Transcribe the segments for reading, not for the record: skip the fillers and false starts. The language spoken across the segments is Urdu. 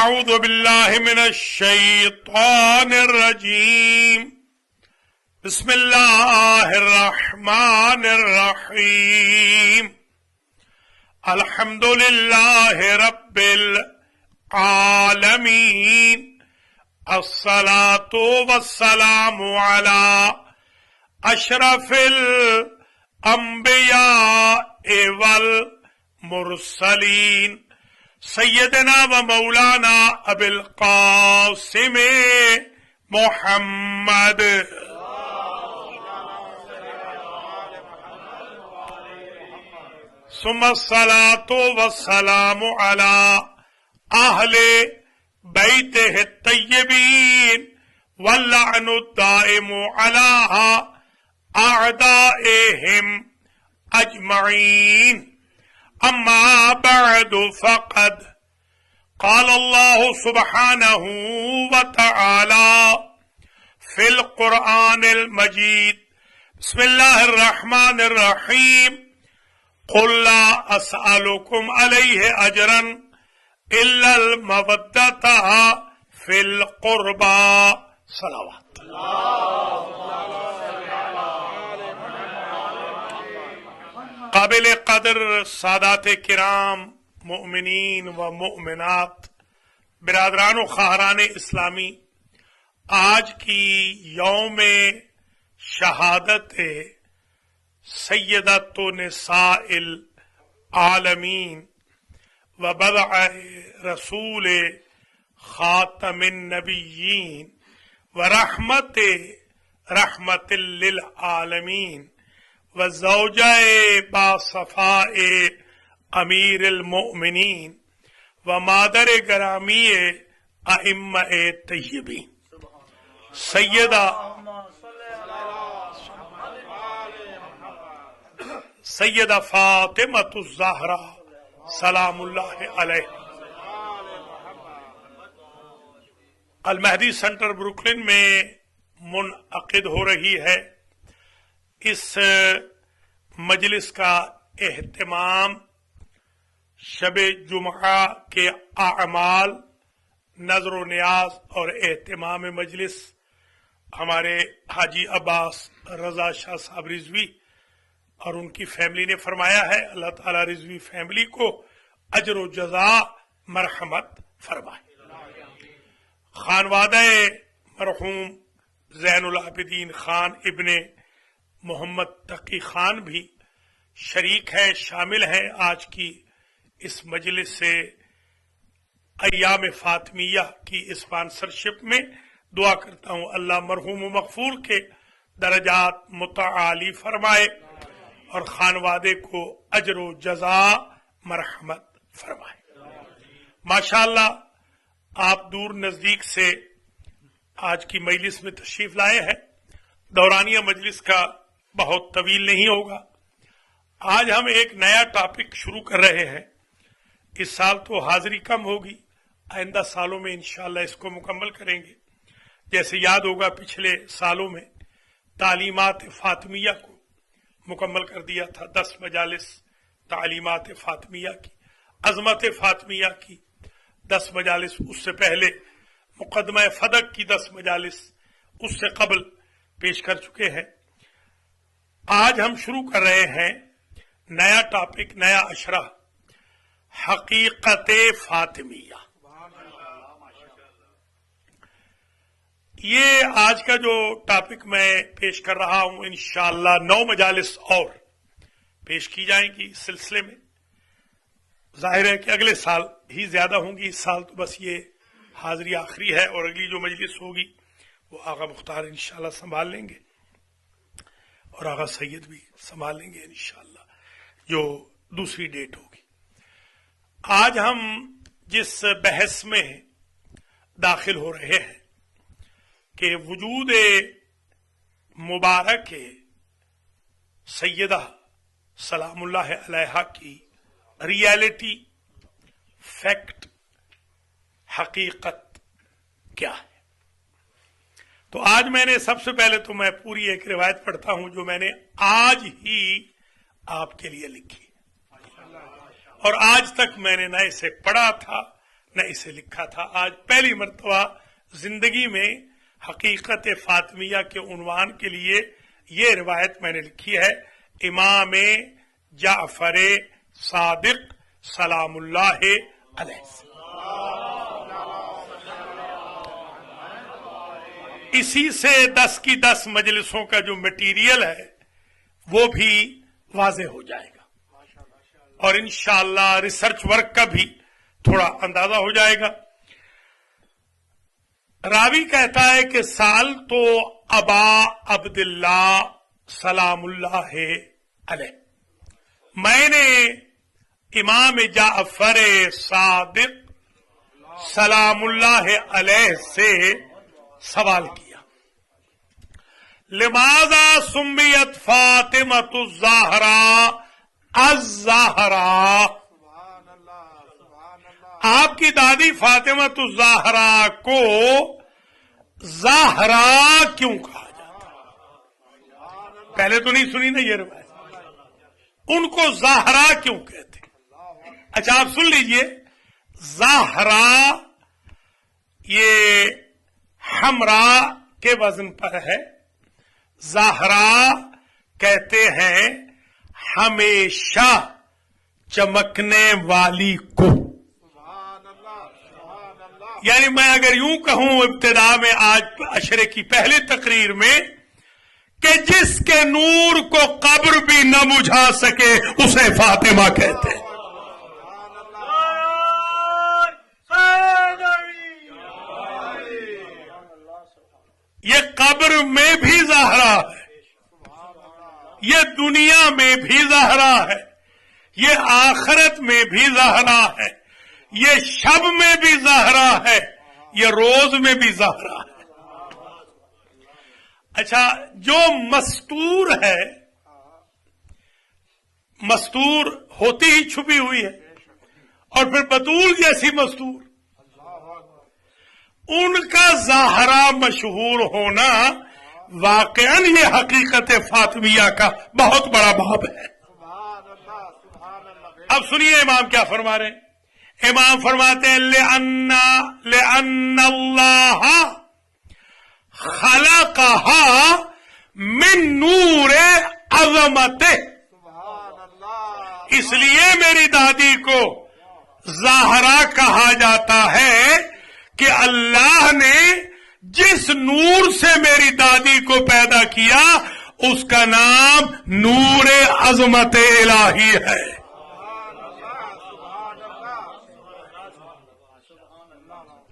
أعوذ بالله من الشيطان الرجيم بسم الله الرحمن الرحيم الحمد لله رب العالمين الصلاة والسلام على أشرف الأنبياء والمرسلين سیدنا و مولانا ابی القاسم محمد ثم الصلاة والسلام على اہل بیتہ الطیبین واللعن الدائم على اعدائهم اجمعین اما بعد فقد قال الله سبحانه وتعالى في القرآن المجيد بسم الله الرحمن الرحيم قل لا أسألكم عليه أجرا إلا المودة في القربى صلوات قابل قدر سادات کرام مؤمنین و مؤمنات برادران و خواہران اسلامی، آج کی یوم شہادت سیدۃ نساء العالمین و بدع رسول خاتم النبیین و رحمت للعالمین وزوجہ باصفاء امیر المؤمنین و مادر گرامی ائمہ طیبین سیدہ فاطمہ الزہرا سلام اللہ علیہ. المہدی سینٹر بروکلن میں منعقد ہو رہی ہے اس مجلس کا اہتمام شب جمعہ کے اعمال، نظر و نیاز اور اہتمام مجلس ہمارے حاجی عباس رضا شاہ صاحب رضوی اور ان کی فیملی نے فرمایا ہے. اللہ تعالی رضوی فیملی کو اجر و جزا مرحمت فرمائے. خانوادہ مرحوم زین العابدین خان ابن محمد تقی خان بھی شریک ہے، شامل ہے آج کی اس مجلس سے. ایام فاطمیہ کی اسپانسرشپ میں دعا کرتا ہوں اللہ مرحوم و مغفور کے درجات متعالی فرمائے اور خانوادے کو اجر و جزا مرحمت فرمائے. ماشاءاللہ آپ دور نزدیک سے آج کی مجلس میں تشریف لائے ہیں. دورانیہ مجلس کا بہت طویل نہیں ہوگا. آج ہم ایک نیا ٹاپک شروع کر رہے ہیں. اس سال تو حاضری کم ہوگی، آئندہ سالوں میں انشاءاللہ اس کو مکمل کریں گے. جیسے یاد ہوگا پچھلے سالوں میں تعلیمات فاطمیہ کو مکمل کر دیا تھا، 10 مجالس تعلیمات فاطمیہ کی، عظمت فاطمیہ کی 10 مجالس. اس سے پہلے مقدمہ فدق کی 10 مجالس اس سے قبل پیش کر چکے ہیں. آج ہم شروع کر رہے ہیں نیا ٹاپک، نیا اشرہ، حقیقت فاطمیہ. یہ آج کا جو ٹاپک میں پیش کر رہا ہوں انشاءاللہ 9 مجالس اور پیش کی جائیں گی اس سلسلے میں. ظاہر ہے کہ اگلے سال ہی زیادہ ہوں گی، اس سال تو بس یہ حاضری آخری ہے اور اگلی جو مجلس ہوگی وہ آغا مختار انشاءاللہ سنبھال لیں گے اور آغا سید بھی سنبھال لیں گے انشاءاللہ جو دوسری ڈیٹ ہوگی. آج ہم جس بحث میں داخل ہو رہے ہیں کہ وجود مبارک سیدہ سلام اللہ علیہا کی ریالٹی، فیکٹ، حقیقت کیا ہے. تو آج میں نے سب سے پہلے تو میں پوری ایک روایت پڑھتا ہوں جو میں نے آج ہی آپ کے لیے لکھی اور آج تک میں نے نہ اسے پڑھا تھا نہ اسے لکھا تھا. آج پہلی مرتبہ زندگی میں حقیقت فاطمیہ کے عنوان کے لیے یہ روایت میں نے لکھی ہے. امام جعفر صادق سلام اللہ علیہ. اسی سے 10 کی 10 مجلسوں کا جو مٹیریل ہے وہ بھی واضح ہو جائے گا اور انشاءاللہ ریسرچ ورک کا بھی تھوڑا اندازہ ہو جائے گا. راوی کہتا ہے کہ سال تو ابا عبداللہ سلام اللہ علیہ، میں نے امام جعفر صادق سلام اللہ علیہ سے سوال کیا، لماذا سمیت فاطمۃ الزہرا الزہرا، آپ کی دادی فاطمۃ الزہرا کو زہرا کیوں کہا جاتا؟ پہلے تو نہیں سنی نا یہ روایت، ان کو زہرا کیوں کہتے؟ اچھا آپ سن لیجئے، زہرا یہ حمرا کے وزن پر ہے. زہرا کہتے ہیں ہمیشہ چمکنے والی کو. یعنی میں اگر یوں کہوں ابتدا میں آج عشرے کی پہلی تقریر میں کہ جس کے نور کو قبر بھی نہ بجھا سکے اسے فاطمہ کہتے ہیں. یہ قبر میں بھی زہرا ہے، یہ دنیا میں بھی زہرا ہے، یہ آخرت میں بھی زہرا ہے، یہ شب میں بھی زہرا ہے، یہ روز میں بھی زہرا ہے. اچھا جو مستور ہے، مستور ہوتی ہی چھپی ہوئی ہے، اور پھر بطول جیسی مستور، ان کا زہرا مشہور ہونا واقعاً یہ حقیقت فاطمیہ کا بہت بڑا باب ہے. اب سنیے امام کیا فرما رہے ہیں. امام فرماتے ہیں لأن اللہ خلقها من نور عظمتہ، اس لیے میری دادی کو زہرا کہا جاتا ہے کہ اللہ نے جس نور سے میری دادی کو پیدا کیا اس کا نام نور عظمت الہی ہے.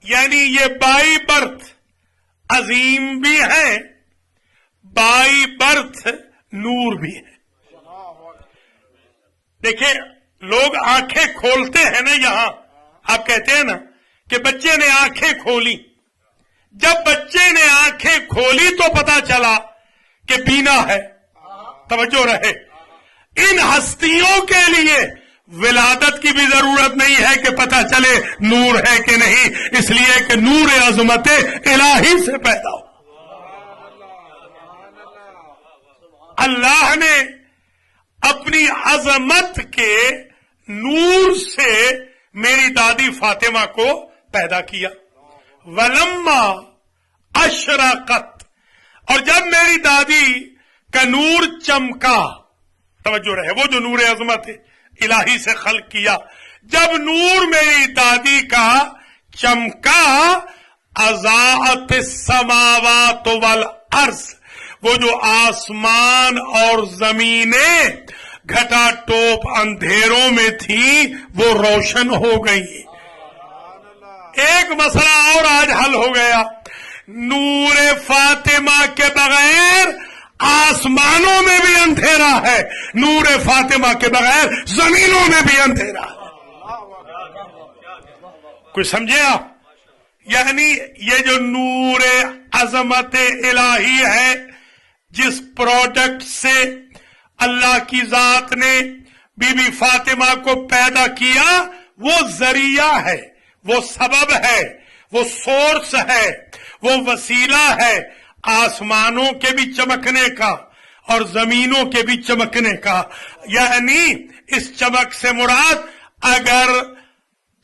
یعنی یہ بائی برتھ عظیم بھی ہے، بائی برتھ نور بھی ہے. دیکھیں لوگ آنکھیں کھولتے ہیں نا، یہاں آپ کہتے ہیں نا کہ بچے نے آنکھیں کھولی. جب بچے نے آنکھیں کھولی تو پتا چلا کہ بینا ہے. توجہ رہے، ان ہستیوں کے لیے ولادت کی بھی ضرورت نہیں ہے کہ پتا چلے نور ہے کہ نہیں، اس لیے کہ نور عظمت الہی سے پیدا ہو. اللہ نے اپنی عظمت کے نور سے میری دادی فاطمہ کو پیدا کیا. ولما اشرقت، اور جب میری دادی کا نور چمکا، توجہ رہے، وہ جو نور عظمت الہی سے خلق کیا، جب نور میری دادی کا چمکا، اضاءت السماوات والارض، وہ جو آسمان اور زمینیں گھٹا ٹوپ اندھیروں میں تھی وہ روشن ہو گئی. ایک مسئلہ اور آج حل ہو گیا، نور فاطمہ کے بغیر آسمانوں میں بھی اندھیرا ہے، نور فاطمہ کے بغیر زمینوں میں بھی اندھیرا ہے. کچھ سمجھے آپ؟ یعنی یہ جو نور عظمت الہی ہے، جس پروڈکٹ سے اللہ کی ذات نے بی بی فاطمہ کو پیدا کیا، وہ ذریعہ ہے، وہ سبب ہے، وہ سورس ہے، وہ وسیلہ ہے آسمانوں کے بھی چمکنے کا اور زمینوں کے بھی چمکنے کا. یعنی اس چمک سے مراد اگر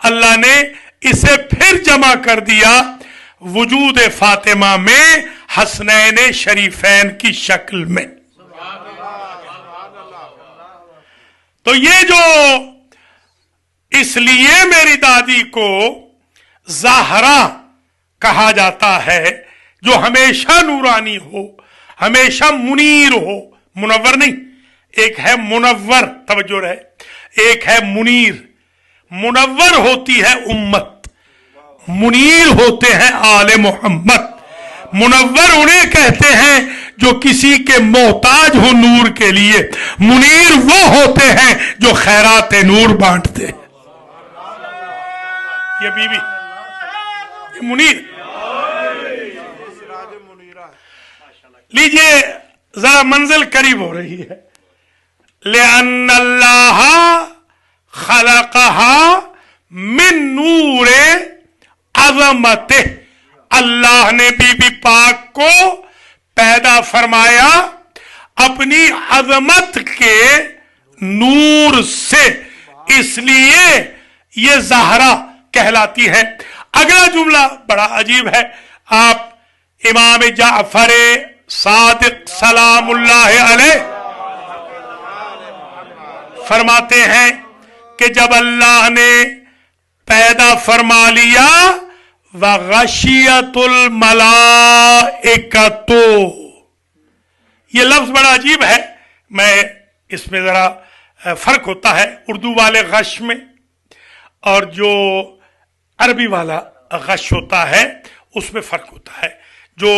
اللہ نے اسے پھر جمع کر دیا وجود فاطمہ میں حسنین شریفین کی شکل میں. تو یہ جو اس لیے میری دادی کو زہرا کہا جاتا ہے جو ہمیشہ نورانی ہو، ہمیشہ منیر ہو، منور نہیں. ایک ہے منور، توجہ رہے، ایک ہے منیر. منور ہوتی ہے امت، منیر ہوتے ہیں آل محمد. منور انہیں کہتے ہیں جو کسی کے محتاج ہو نور کے لیے، منیر وہ ہوتے ہیں جو خیرات نور بانٹتے ہیں. یہ بی بی یہ منیر. لیجئے ذرا منزل قریب ہو رہی ہے. لأن اللہ خلقها من نور عظمتہ، اللہ نے بی بی پاک کو پیدا فرمایا اپنی عظمت کے نور سے، اس لیے یہ زہرا کہلاتی ہے. اگلا جملہ بڑا عجیب ہے. آپ امام جعفر صادق سلام اللہ علیہ فرماتے ہیں کہ جب اللہ نے پیدا فرما لیا وغشیت الملائکۃ، یہ لفظ بڑا عجیب ہے. میں اس میں ذرا فرق ہوتا ہے اردو والے غش میں اور جو عربی والا غش ہوتا ہے اس میں فرق ہوتا ہے. جو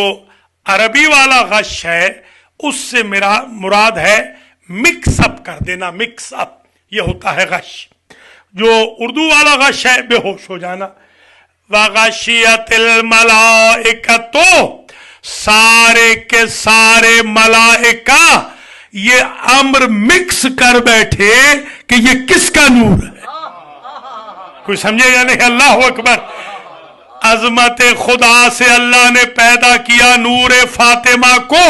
عربی والا غش ہے اس سے میرا مراد ہے مکس اپ کر دینا، مکس اپ، یہ ہوتا ہے غش. جو اردو والا غش ہے بے ہوش ہو جانا. وغشیت الملائکۃ، سارے کے سارے ملائکہ یہ امر مکس کر بیٹھے کہ یہ کس کا نور ہے. کوئی سمجھے یا نہیں؟ اللہ اکبر. عظمت خدا سے اللہ نے پیدا کیا نور فاطمہ کو،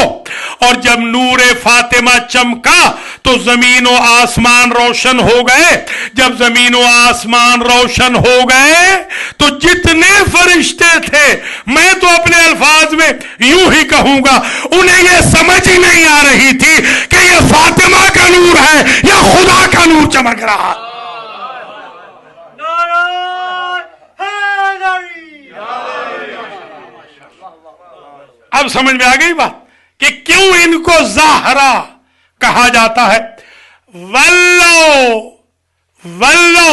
اور جب نور فاطمہ چمکا تو زمین و آسمان روشن ہو گئے. جب زمین و آسمان روشن ہو گئے تو جتنے فرشتے تھے، میں تو اپنے الفاظ میں یوں ہی کہوں گا، انہیں یہ سمجھ ہی نہیں آ رہی تھی کہ یہ فاطمہ کا نور ہے یا خدا کا نور چمک رہا. اب سمجھ میں آ گئی بات کہ کیوں ان کو زہرا کہا جاتا ہے. ولو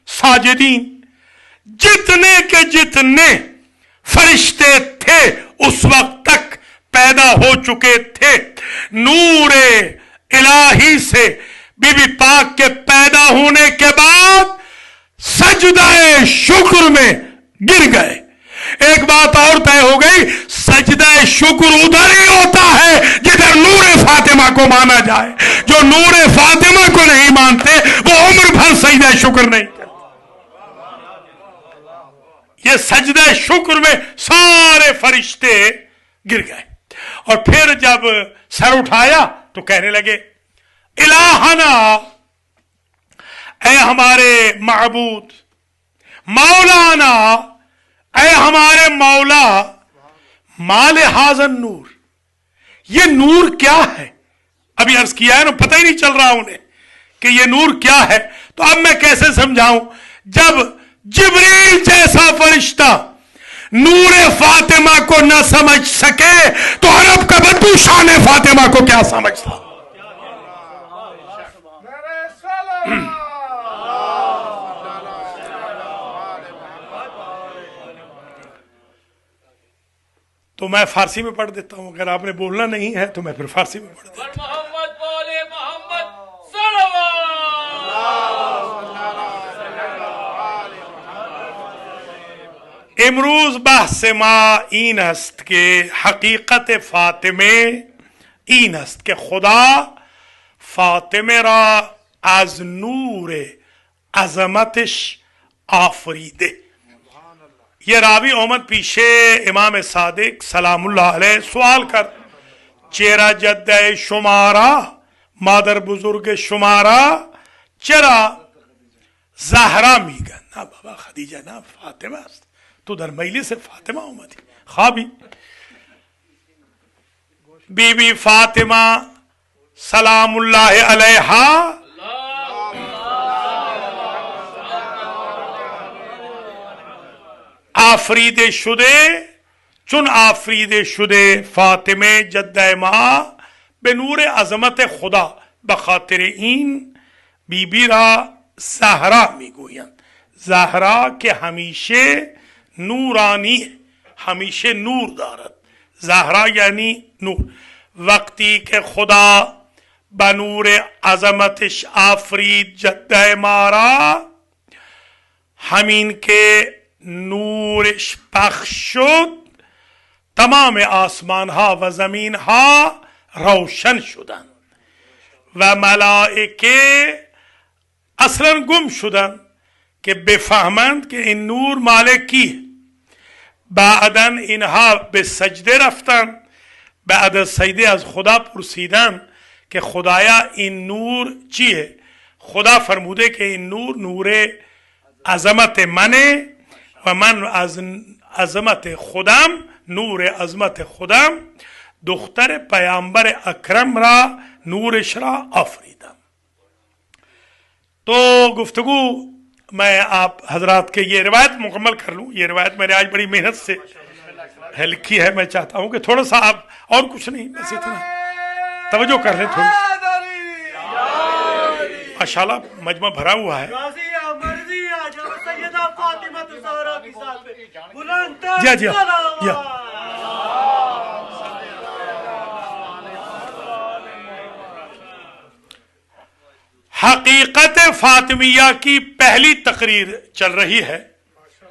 ساجدین، جتنے کے جتنے فرشتے تھے اس وقت تک پیدا ہو چکے تھے، نور الہی سے بی بی پاک کے پیدا ہونے کے بعد سجدہ شکر میں گر گئے. ایک بات اور طے ہو گئی، سجدہ شکر ادھر ہی ہوتا ہے جدھر نور فاطمہ کو مانا جائے. جو نور فاطمہ کو نہیں مانتے وہ عمر بھر سجدہ شکر نہیں کرتے. یہ سجدہ شکر میں سارے فرشتے گر گئے. اور پھر جب سر اٹھایا تو کہنے لگے الہنا، اے ہمارے معبود، مولانا، اے ہمارے مولا، مال حاضن نور، یہ نور کیا ہے؟ ابھی عرض کیا ہے نا، پتہ ہی نہیں چل رہا انہیں کہ یہ نور کیا ہے. تو اب میں کیسے سمجھاؤں؟ جب جبریل جیسا فرشتہ نور فاطمہ کو نہ سمجھ سکے تو عرب کا بدو شان فاطمہ کو کیا سمجھتا؟ تو میں فارسی میں پڑھ دیتا ہوں، اگر آپ نے بولنا نہیں ہے تو میں پھر فارسی میں پڑھ دیتا ہوں. محمد بولے محمد امروز بحث ما این است که حقیقت فاطمه این است که خدا فاطمه را از نور عظمتش آفریده. یہ راوی اومد پیشے امام صادق سلام اللہ علیہ سوال کر، چرا جدہ شمارا، مادر بزرگ شمارا، چرا زهرا میگن. نه بابا خدیجه نه، فاطمه است. تو در مجلس فاطمه اومدی خوابی. بی بی فاطمه سلام الله علیها آفریده شده، چون آفریده شده فاطمه جده ما به نور عظمت خدا، به خاطر این بیبی را زهرا میگویند. زهرا که همیشه نورانی، همیشه نور دارد. زهرا یعنی نور. وقتی که خدا به نور عظمتش آفرید جده ما را، همین که نورش پخش شد تمام آسمان ها و زمین ها روشن شدند و ملائکه اصلا گم شدند که بفهمند که این نور مال کیه. بعداً اینها به سجده رفتن، بعد از سجده از خدا پرسیدن که خدایا این نور چیه؟ خدا فرموده که این نور نور عظمت منه و من از عظمت خودم، نور عظمت خودم دختر پیامبر اکرم را، نورش را آفریدم. تو گفتگو میں آپ حضرات کے یہ روایت مکمل کر لوں. یہ روایت میں نے آج بڑی محنت سے لکھی ہے. میں چاہتا ہوں کہ تھوڑا سا آپ اور کچھ نہیں، بس اتنا توجہ کر لیں تھوڑی. ماشاءاللہ مجمع بھرا ہوا ہے. جی جی جی حقیقت فاطمیہ کی پہلی تقریر چل رہی ہے،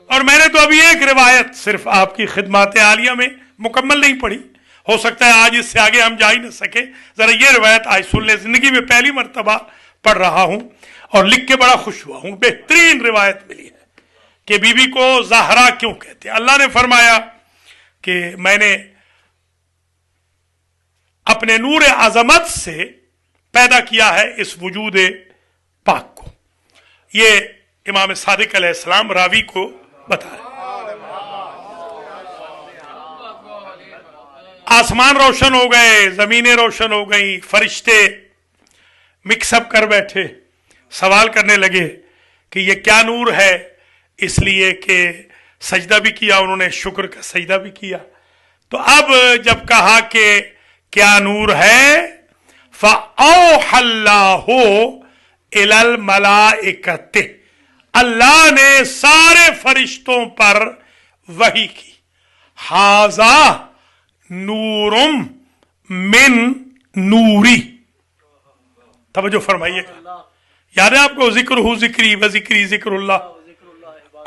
اور میں نے تو ابھی ایک روایت صرف آپ کی خدمات عالیہ میں مکمل نہیں پڑھی. ہو سکتا ہے آج اس سے آگے ہم جا ہی نہ سکے. ذرا یہ روایت آج سن لیں. زندگی میں پہلی مرتبہ پڑھ رہا ہوں اور لکھ کے بڑا خوش ہوا ہوں. بہترین روایت ملی ہے کہ بی بی کو زہرا کیوں کہتے ہیں. اللہ نے فرمایا کہ میں نے اپنے نور عظمت سے پیدا کیا ہے اس وجود پاک کو. یہ امام صادق علیہ السلام راوی کو بتا رہے. آسمان روشن ہو گئے، زمینیں روشن ہو گئیں، فرشتے مکس اپ کر بیٹھے، سوال کرنے لگے کہ یہ کیا نور ہے. اس لیے کہ سجدہ بھی کیا انہوں نے، شکر کا سجدہ بھی کیا. تو اب جب کہا کہ کیا نور ہے، فَأَوْحَى اللَّهُ إِلَى الْمَلَائِكَةِ، اللہ نے سارے فرشتوں پر وحی کی. هَذَا نُورٌ مِّن نُورِي. توجہ فرمائیے گا. یاد ہے آپ کو ذکر ہو ذکری و ذکری ذکر اللہ.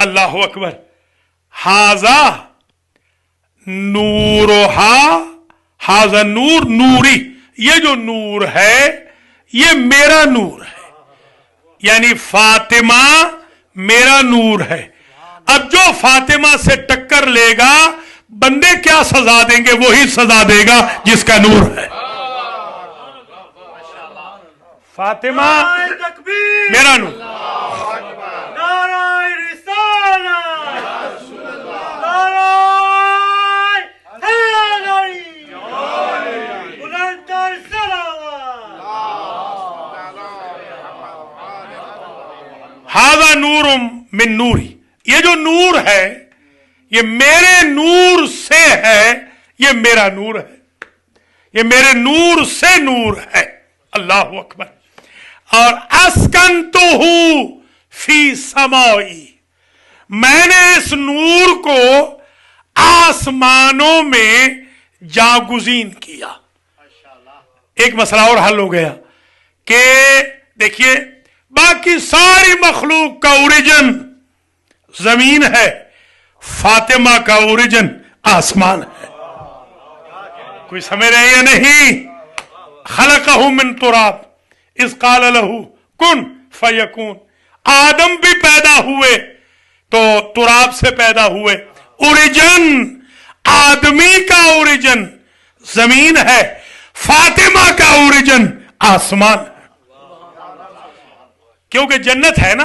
اللہ اکبر. هَذَا نُورُهَا، هَذَا نور نوری. یہ جو نور ہے یہ میرا نور ہے، یعنی فاطمہ میرا نور ہے. اب جو فاطمہ سے ٹکر لے گا بندے کیا سزا دیں گے؟ وہی سزا دے گا جس کا نور ہے. فاطمہ میرا نور. ہاذا نور من نوری. یہ جو نور ہے یہ میرے نور سے ہے، یہ میرا نور ہے، یہ میرے نور سے نور ہے. اللہ اکبر. اور اسکنتہ فی سمائی، میں نے اس نور کو آسمانوں میں جاگزین کیا. ایک مسئلہ اور حل ہو گیا کہ دیکھیے باقی ساری مخلوق کا اوریجن زمین ہے، فاطمہ کا اوریجن آسمان ہے. کوئی سمجھ رہے یا نہیں؟ خلقہ من تراب اذ قال لہ کن فیکون. آدم بھی پیدا ہوئے تو تراب سے پیدا ہوئے. اوریجن آدمی کا اوریجن زمین ہے، فاطمہ کا اوریجن آسمان ہے. کیونکہ جنت ہے نا.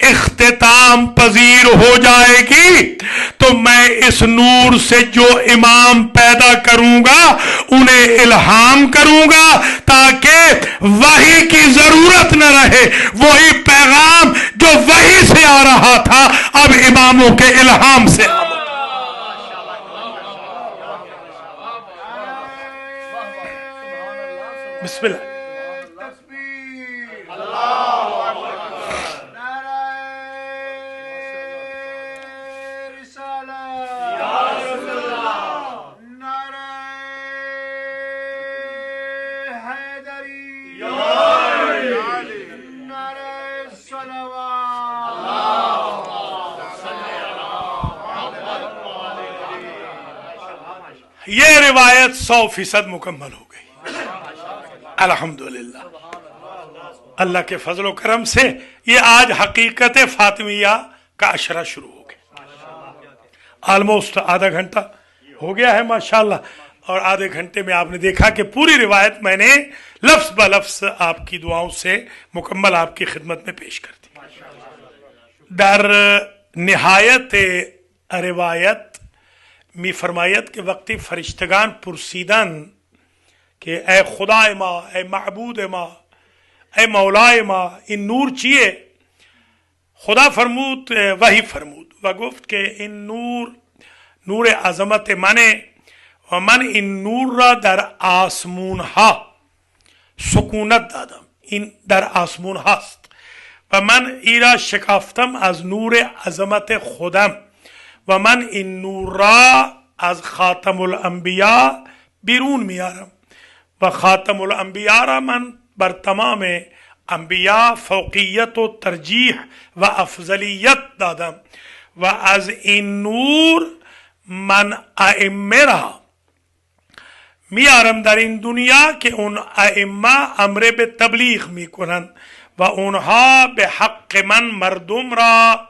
اختتام پذیر ہو جائے گی تو میں اس نور سے جو امام پیدا کروں گا انہیں الہام کروں گا تاکہ وحی کی ضرورت نہ رہے. وہی پیغام جو وحی سے آ رہا تھا اب اماموں کے الہام سے آ. بسم اللہ. یہ روایت 100% مکمل ہو گئی الحمدللہ. اللہ کے فضل و کرم سے یہ آج حقیقت فاطمیہ کا عشرہ شروع ہو گیا. آلموسٹ آدھا گھنٹہ ہو گیا ہے ماشاءاللہ، اور آدھے گھنٹے میں آپ نے دیکھا کہ پوری روایت میں نے لفظ بہ لفظ آپ کی دعاؤں سے مکمل آپ کی خدمت میں پیش کر دی. در نہایت روایت می فرمایت کہ وقتی فرشتگان پرسیدن کہ اے خدا ما، اے معبود ما، اے مولا ما، این نور چیه؟ خدا فرمود وحی فرمود و گفت که این نور عظمت منه و من این نور را در آسمون ها سکونت دادم. این در آسمون هاست و من ای را شکافتم از نور عظمت خودم و من این نور را از خاتم الانبیاء بیرون میارم و خاتم الانبیاء را من بر تمام انبیاء فوقیت و ترجیح و افضلیت دادم و از این نور من ائمه را میارم در این دنیا که اون ائمه امر به تبلیغ میکنند و اونها به حق من مردم را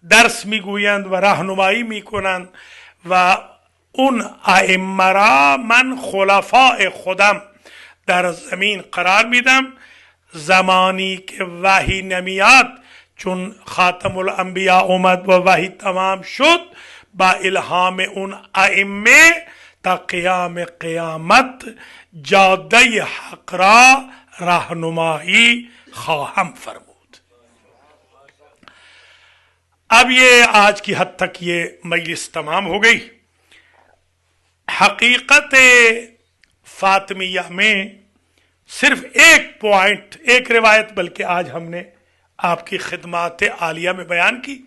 درس میگویند و راهنمایی میکنند و اون ائمه را من خلفاء خودم در زمین قرار میدم. زمانی که وحی نمیاد، چون خاتم الانبیاء اومد و وحی تمام شد، با الهام اون ائمه تا قیام قیامت جاده حق را راهنمایی خواهم فرمود. اب یہ آج کی حد تک یہ مجلس تمام ہو گئی. حقیقت فاطمیہ میں صرف ایک پوائنٹ، ایک روایت بلکہ آج ہم نے آپ کی خدمات عالیہ میں بیان کی.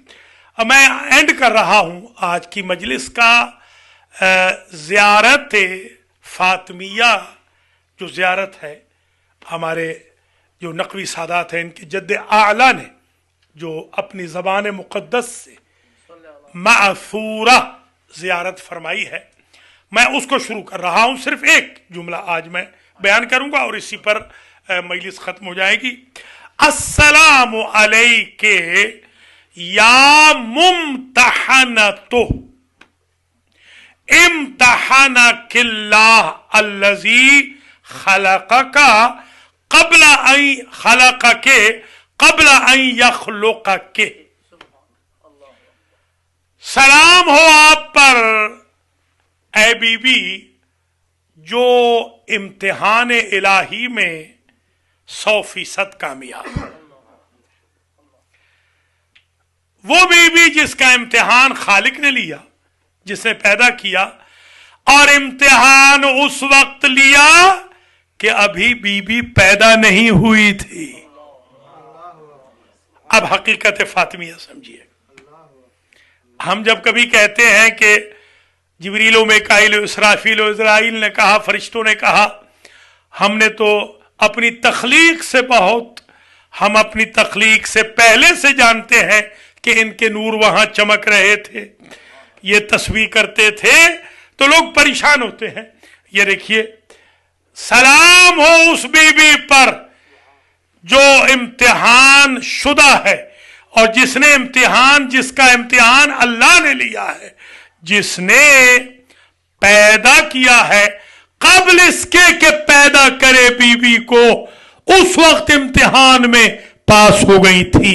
اب میں اینڈ کر رہا ہوں آج کی مجلس کا. زیارت فاطمیہ جو زیارت ہے، ہمارے جو نقوی سادات ہیں ان کے جد اعلیٰ نے جو اپنی زبان مقدس سے معثورہ زیارت فرمائی ہے، میں اس کو شروع کر رہا ہوں. صرف ایک جملہ آج میں بیان کروں گا اور اسی پر مجلس ختم ہو جائے گی. السلام علیک یا ممتحنۃ امتحنک اللہ الذی خلقک قبل ان یخلقک. سلام ہو آپ پر اے بی بی جو امتحان الہی میں 100% کامیاب. وہ بی بی جس کا امتحان خالق نے لیا، جس نے پیدا کیا، اور امتحان اس وقت لیا کہ ابھی بی بی پیدا نہیں ہوئی تھی. اب حقیقت فاطمیہ سمجھیے. ہم جب کبھی کہتے ہیں کہ جبریل و میکائیل و اسرافیل و اسرائیل نے کہا، فرشتوں نے کہا، ہم نے تو اپنی تخلیق سے ہم اپنی تخلیق سے پہلے سے جانتے ہیں کہ ان کے نور وہاں چمک رہے تھے، یہ تسبیح کرتے تھے، تو لوگ پریشان ہوتے ہیں. یہ دیکھیے، سلام ہو اس بی بی پر جو امتحان شدہ ہے اور جس کا امتحان اللہ نے لیا ہے، جس نے پیدا کیا ہے قبل اس کے کہ پیدا کرے بی بی کو، اس وقت امتحان میں پاس ہو گئی تھی.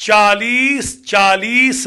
40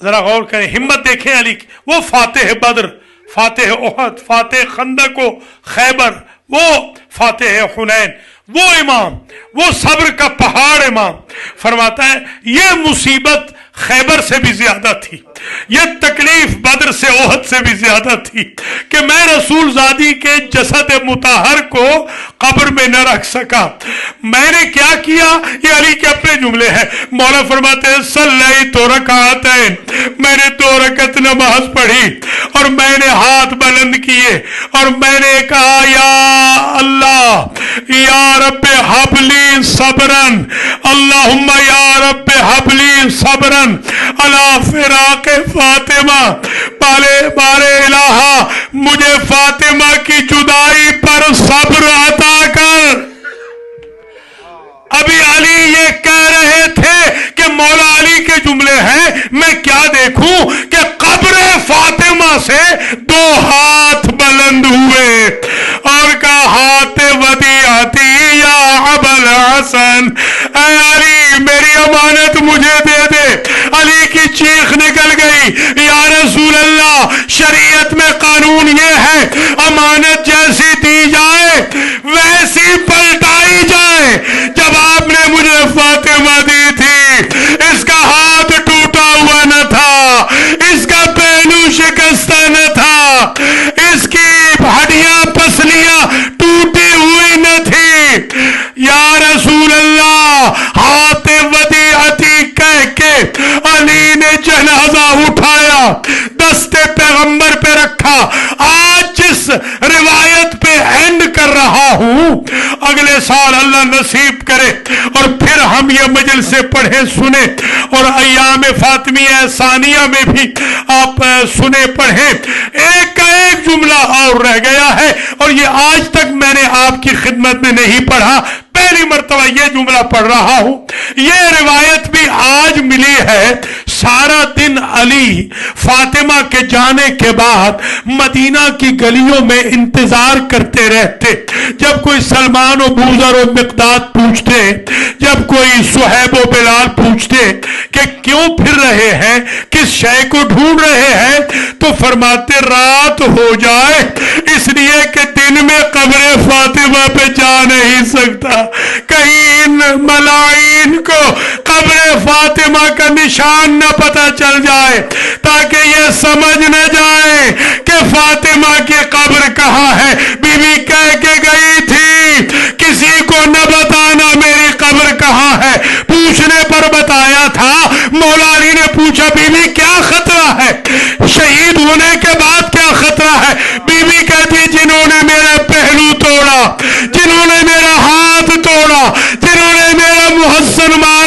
ذرا غور کریں، ہمت دیکھیں علی کی، وہ فاتح بدر، فاتح احد، فاتح خندق و خیبر، وہ فاتح حنین، وہ امام، وہ صبر کا پہاڑ امام، فرماتا ہے یہ مصیبت خیبر سے بھی زیادہ تھی، یہ تکلیف بدر سے احد سے بھی زیادہ تھی کہ میں رسول زادی کے جسد مطہر کو قبر میں نہ رکھ سکا۔ میں نے کیا کیا؟ یہ علی کے اپنے جملے ہیں۔ مولا فرماتے ہیں صلیت رکعتین، میں نے 2 رکعت نماز پڑھی اور میں نے ہاتھ بلند کیے اور میں نے کہا یا اللہ، یا رب حب لی صبرن، اللہم یا رب حب لی صبرن علی فراق فاطمہ، بارے الہا مجھے فاطمہ کی جدائی پر صبر عطا کر۔ ابھی علی یہ کہہ رہے تھے کہ مولا علی کے جملے ہیں، میں کیا دیکھوں کہ قبر فاطمہ سے 2 ہاتھ بلند ہوئے اور کہا ہاتھ ودیعتی یا ابل حسن، اے علی میری امانت مجھے دے دے۔ علی کی چیخ نکل گئی، یا رسول اللہ شریعت میں قانون یہ ہے امانت جیسی دی جائے ویسی پلٹائی جائے۔ جب آپ نے مجھے فاطمہ دی تھی اس کا ہاتھ ٹوٹا ہوا نہ تھا، اس کا پہلو شکستہ نہ تھا، اس کی ہڈیاں پسلیاں ٹوٹی ہوئی نہ تھی۔ یا رسول اللہ ہاتھ ودیعتی کہہ کے علی نے جنازہ اٹھایا، دست پیغمبر پہ رکھا۔ آج جس روایت پہ اینڈ کر رہا ہوں اگلے سال اللہ نصیب کرے اور پھر ہم یہ مجلس سے پڑھیں سنیں اور ایام فاطمیہ ثانیہ میں بھی آپ سنیں پڑھیں، ایک کا ایک جملہ اور رہ گیا ہے اور یہ آج تک میں نے آپ کی خدمت میں نہیں پڑھا، پہلی مرتبہ یہ جملہ پڑھ رہا ہوں۔ یہ روایت بھی آج ملی ہے، سارا دن علی فاطمہ کے جانے کے بعد مدینہ کی گلیوں میں انتظار کرتے رہتے، جب کوئی سلمان و بوذر و مقداد پوچھتے، جب کوئی صہیب و بلال پوچھتے کہ کیوں پھر رہے ہیں، کس شے کو ڈھونڈ رہے ہیں، تو فرماتے رات ہو جائے اس لیے کہ دن میں قبر فاطمہ پہ جا نہیں سکتا، کہیں ان ملائین کو قبر فاطمہ کا نشان نہ پتہ چل جائے تاکہ یہ سمجھ نہ جائے کہ فاطمہ کی قبر کہاں ہے۔ بی بی کہہ کے گئی تھی کسی کو نہ بتانا میری قبر کہاں ہے، پوچھنے پر بتایا تھا۔ مولا علی نے پوچھا بی بی کیا خطرہ ہے، شہید ہونے کے بعد کیا خطرہ ہے؟ بی بی کہتی جنہوں نے میرا پہلو توڑا، جنہوں نے میرا ہاتھ توڑا، جنہوں نے میرا محسن مار